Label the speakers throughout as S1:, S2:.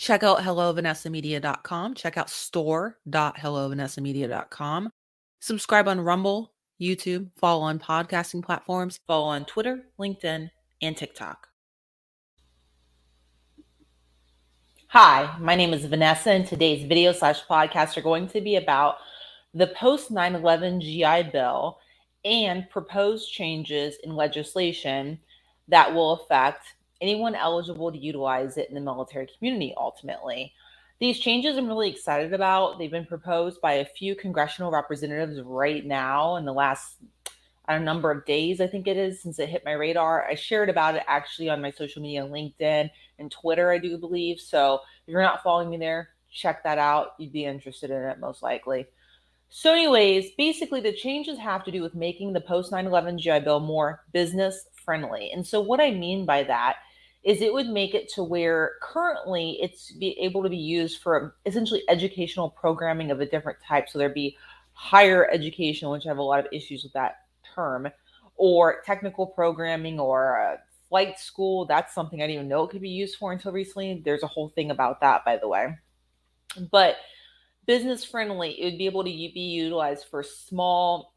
S1: Check out HelloVanessaMedia.com. Check out store.HelloVanessaMedia.com. Subscribe on Rumble, YouTube, follow on podcasting platforms, follow on Twitter, LinkedIn, and TikTok. Hi, my name is Vanessa, and today's video/podcast are going to be about the post 9/11 GI Bill and proposed changes in legislation that will affect anyone eligible to utilize it in the military community ultimately. These changes I'm really excited about. They've been proposed by a few congressional representatives right now in the last a number of days, I think it is, since it hit my radar. I shared about it actually on my social media, LinkedIn and Twitter, I do believe. So if you're not following me there, check that out. You'd be interested in it most likely. So anyways, basically the changes have to do with making the post 9/11 GI Bill more business friendly. And so what I mean by that is it would make it to where currently it's be able to be used for essentially educational programming of a different type. So there'd be higher education, which I have a lot of issues with that term, or technical programming or flight school. That's something I didn't even know it could be used for until recently. There's a whole thing about that, by the way. But business friendly, it would be able to be utilized for small,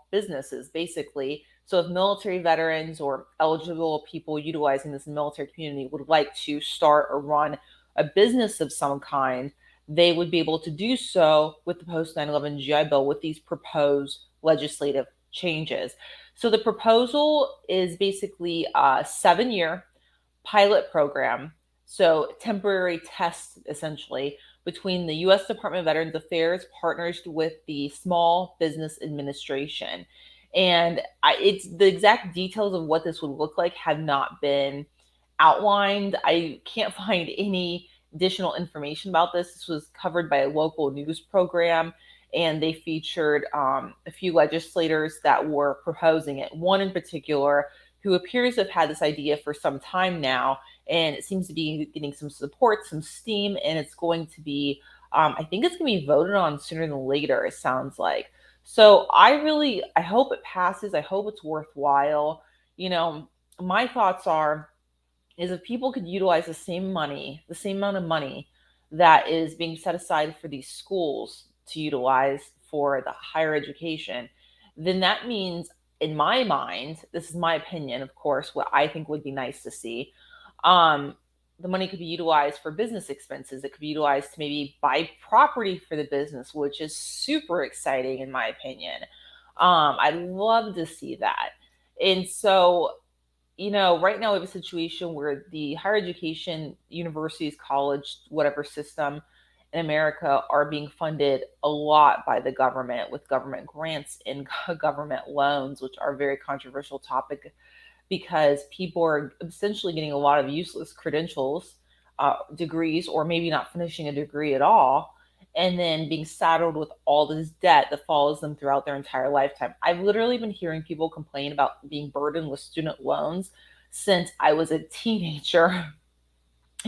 S1: businesses basically. So if military veterans or eligible people utilizing this military community would like to start or run a business of some kind, they would be able to do so with the post 9/11 GI Bill with these proposed legislative changes. So the proposal is basically a 7-year pilot program, so temporary tests essentially, between the U.S. Department of Veterans Affairs partners with the Small Business Administration. And it's the exact details of what this would look like have not been outlined. I can't find any additional information about this. This was covered by a local news program, and they featured a few legislators that were proposing it. One in particular who appears to have had this idea for some time now, and it seems to be getting some support, some steam, and it's going to be, I think it's going to be voted on sooner than later, it sounds like. So I hope it passes. I hope it's worthwhile. My thoughts is if people could utilize the same money, the same amount of money that is being set aside for these schools to utilize for the higher education, then that means, in my mind, this is my opinion, of course, what I think would be nice to see. Um, the money could be utilized for business expenses. It could be utilized to maybe buy property for the business, which is super exciting in my opinion. I'd love to see that. And so right now we have a situation where the higher education, universities, college, whatever system in America are being funded a lot by the government with government grants and government loans, which are a very controversial topic because people are essentially getting a lot of useless credentials, degrees, or maybe not finishing a degree at all, and then being saddled with all this debt that follows them throughout their entire lifetime. I've literally been hearing people complain about being burdened with student loans since I was a teenager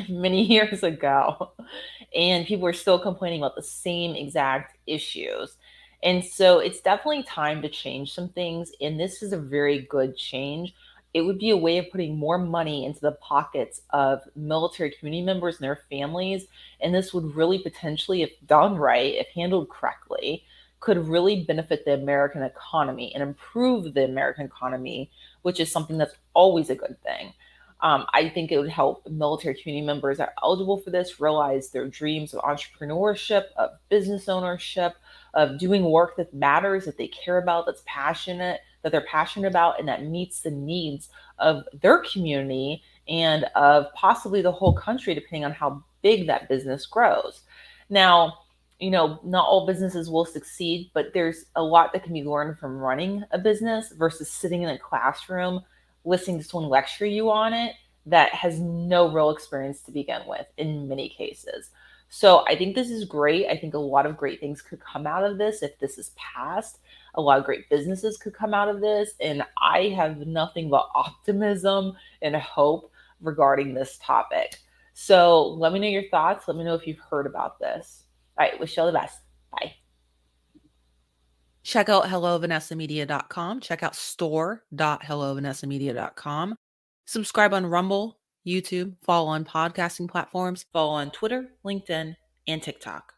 S1: many years ago. And people are still complaining about the same exact issues. And so it's definitely time to change some things. And this is a very good change. It would be a way of putting more money into the pockets of military community members and their families. And this would really potentially, if done right, if handled correctly, could really benefit the American economy and improve the American economy, which is something that's always a good thing. I think it would help military community members that are eligible for this realize their dreams of entrepreneurship, of business ownership, of doing work that matters, that they care about, that they're passionate about, and that meets the needs of their community and of possibly the whole country, depending on how big that business grows. Now, not all businesses will succeed, but there's a lot that can be learned from running a business versus sitting in a classroom listening to someone lecture you on it that has no real experience to begin with in many cases. So I think this is great. I think a lot of great things could come out of this if this is passed. A lot of great businesses could come out of this. And I have nothing but optimism and hope regarding this topic. So let me know your thoughts. Let me know if you've heard about this. All right, wish you all the best. Bye. Check out HelloVanessaMedia.com. Check out store.HelloVanessaMedia.com. Subscribe on Rumble, YouTube, follow on podcasting platforms, follow on Twitter, LinkedIn, and TikTok.